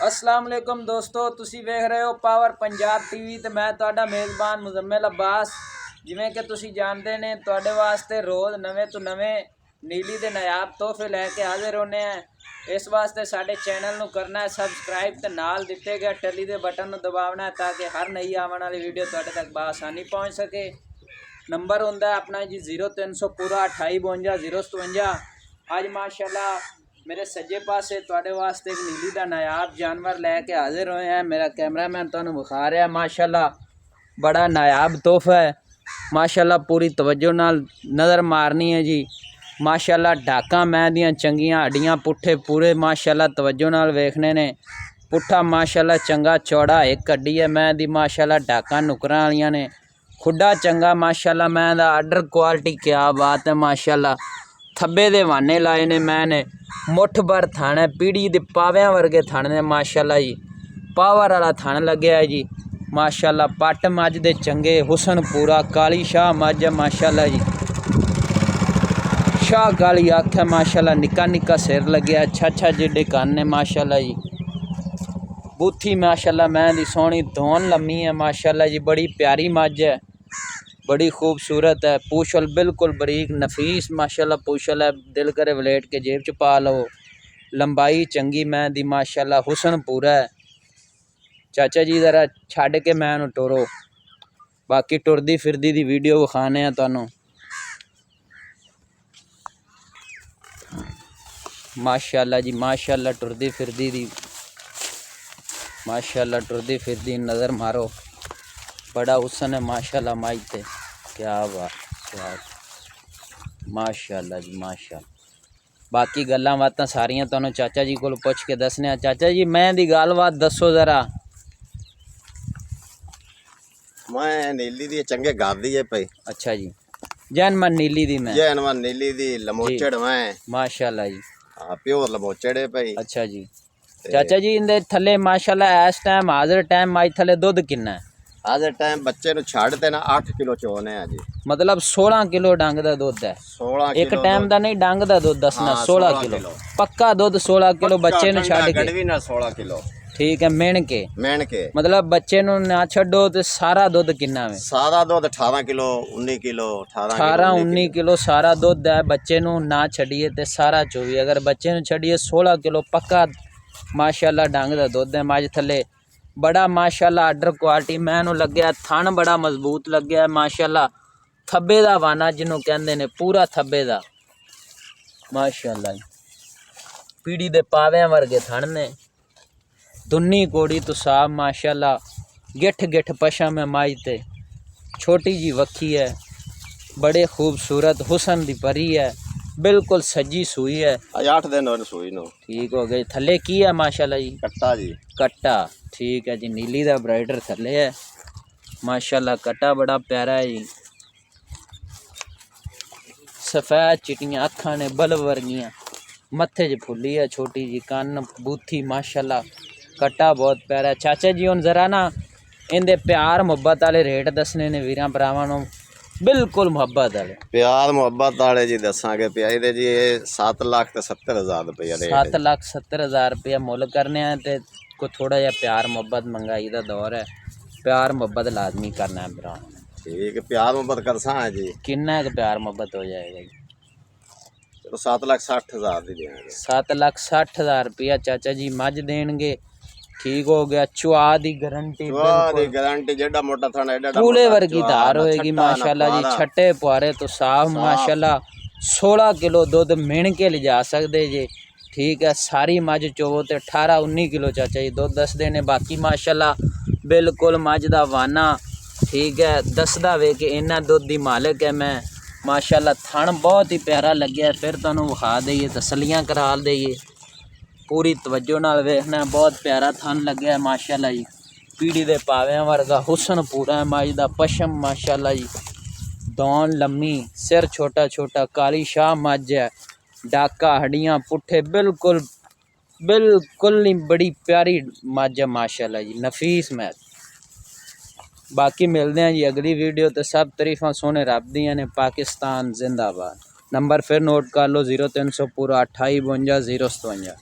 अस्सलाम वालेकुम दोस्तों, तुसी वेख रहे हो पावर पंजाब टीवी ते मैं तुहाडा मेज़बान मुजम्मिल अब्बास। जिवें कि तुसी जानते ने तुहाडे वास्ते रोज़ नवे तो नवे नीली दे नायाब तोहफे लैके हाजिर होने हैं। इस वास्ते साडे चैनल नूं करना है सबसक्राइब ते नाल दिते गए टली दे बटन नूं दबावना है ताकि हर नई आवन वाली वीडियो तुहाडे तक बआसानी पहुँच सके। नंबर हुंदा है अपना जी 0300 पूरा 2852 057। अज माशाल्लाह मेरे सज्जे पासे तुहाडे वास्ते एक नीली का नायाब जानवर लैके हाजिर होए हैं। मेरा कैमरामैन तुहानूं विखा रहा है। माशाल्लाह बड़ा नायाब तोहफा है। माशाल्लाह पूरी तवज्जो नाल नज़र मारनी है जी। माशाल्लाह डाका मैं दियां चंगियां हड्डियां पुट्ठे पूरे माशाल्लाह तवज्जो नाल वेखने ने। पुट्ठा माशाल्लाह चंगा चौड़ा एक हड्डी है मैं दी। माशाल्लाह डाका नुकरां वालियां ने। खुड्डा चंगा माशाल्लाह मैं दा आर्डर क्वालिटी क्या बात है। माशाल्लाह थब्बे दे वाने लाए ने मैंने मुठ भर थण है। पीढ़ी दे पाव्यां वर्गे थण ने माशाल्लाह जी। पावर वाला थण लग्या है जी। माशाल्लाह पट मझ दे चंगे हुसन पूरा काली शाह मझ है माशाल्लाह जी। शाह काली अख है माशाल्लाह। निक्का निक्का सिर लग्या अच्छा जिड्डे कन्न ने माशाल्लाह जी। बूथी माशाल्लाह मैं दी सोहनी धौन लम्मी है माशाल्लाह जी। बड़ी प्यारी मझ है, बड़ी खूबसूरत है। पूछल बिल्कुल बरीक नफीस माशाल्लाह पूछल है। दिल करे वलेट के जेब च पा लो। लंबाई चंगी मैं दी माशाल्लाह। हुसन पूरा है। चाचा जी ज़रा छड़ के मैं नूं टोरो, बाकी टुरदी फिरदी दी वीडियो विखाने हैं तुहानूं। माशाल्लाह जी माशाल्लाह टुरदी फिरदी दी माशाल्लाह टुरदी फिरदी नज़र मारो। बड़ा हुसन है माशाल्लाह माई ते। क्या बात क्या माशाल्लाह जी माशाल्लाह। बाकी गल्लां बातां सारियां तुहानूं चाचा जी कोल पुछ के दसने। चाचा जी मैं दी गल बात दसो ज़रा। मैं नीली दी चंगे घर दी है भाई। अच्छा जी जैनमन नीली दी मैं जैनमन नीली दी लमोचड़ मैं माशाल्लाह जी। हाँ प्योर लमोचड़ है भाई। अच्छा जी चाचा जी इंदे थले माशाल्लाह इस टाइम हाजिर टाइम माई थले दुध किन्ना है? आज टाइम बच्चे नु छाड़ते ना 8 किलो चोने है जी। मतलब 16 किलो डंग दा दुध है। 16 एक टाइम दा नहीं डंग दा दुध दसना। हाँ, 16 किलो पक्का दुध 16 किलो बच्चे नु छाड़ के। गड़वी ना 16 किलो ठीक है मेन के मतलब बच्चे नु ना छड्डो ते सारा दुध किन्ना है? सारा दुध 18 किलो 19 किलो 18-19 किलो सारा दुध है। बच्चे नु ना छड़िए ते सारा 24। अगर बच्चे नु छड़िए 16 किलो पक्का माशाल्लाह डंग दा दुध है। मझ थले बड़ा माशाल्लाह आर्डर क्वालिटी मैनू लग्या। थन बड़ा मजबूत लग्या माशाल्लाह। थब्बे दा वाना जिन्हों कहंदे ने पूरा थब्बे दा माशाल्लाह। पीढ़ी दे पाव्यां वर्गे थन ने। दुन्नी कोड़ी तो साफ माशाल्लाह। गिठ गिठ पशम है माई ते। छोटी जी वक्खी है। बड़े खूबसूरत हुसन दी परी है। बिल्कुल सजी सुई है। 8 दिन और सुई नो ठीक हो गई। थले की है माशाल्लाह जी? कट्टा जी कट्टा ठीक है जी। नीली दा ब्राइडर थले है माशाल्लाह। कट्टा बड़ा प्यारा है जी। सफ़ेद चिटियां अखां ने बल्ब वर्गियां। मत्थे च फुल्ली है छोटी जी। कन्न बूथी माशाल्लाह। कट्टा बहुत प्यारा है। चाचा जी हुण जरा ना इनदे प्यार मुहब्बत वाले रेट दसने ने वीरां भरावां नूं। बिल्कुल मुहब्बत वाले प्यार मुहब्बत वाले जी दसांगे प्याई दे जी। 7,70,000 रुपया रेट। 7,70,000 रुपया मुल करने ते को थोड़ा जिहा प्यार मुहब्बत महंगाई का दौर है। प्यार मुहब्बत लाजमी करना है भरा। ठीक है प्यार मुहब्बत करसा है जी। किन्ना का प्यार मुहब्बत हो जाएगा जी? चलो 7,60,000 दी देंगे। 7,60,000 रुपया चाचा जी मझ देंगे। ठीक हो गया। चुआ दी गारंटी गारंटी जेड़ा मोटा थाना एडा पूले वर्गी धार होएगी माशाल्लाह जी। छट्टे पुआरे तो साफ माशाल्लाह। 16 किलो दुध मिण के ले जा सकते जे। ठीक है सारी मझ चोवो तो 18-19 किलो चाचा जी दुध दसदे ने। बाकी माशाल्लाह बिल्कुल मझ दा वाना ठीक है दसदा वे कि इन्ना दुध दी मालिक है मैं माशाल्लाह। थण बहुत ही प्यारा लग्या। फिर तुहानूं विखा दईए तसलियां करा दईए। पूरी तवज्जो नाल वेखना। बहुत प्यारा थन लग्या माशाल्लाह जी। पीढ़ी दे पाव्यां वर्गा हुसन पूरा है मझ दा। पशम माशाल्लाह जी। दौन लम्मी सिर छोटा छोटा काली शाह मझ है। डाका हड्डियां पुट्ठे बिल्कुल बिल्कुल नहीं। बड़ी प्यारी मझ है माशाल्लाह जी। नफीस मैच। बाकी मिलते हैं जी अगली वीडियो। तो सब तरीफा सोने रब दियां ने। पाकिस्तान जिंदाबाद। नंबर फिर नोट कर लो 0300 पूरा 2852 057।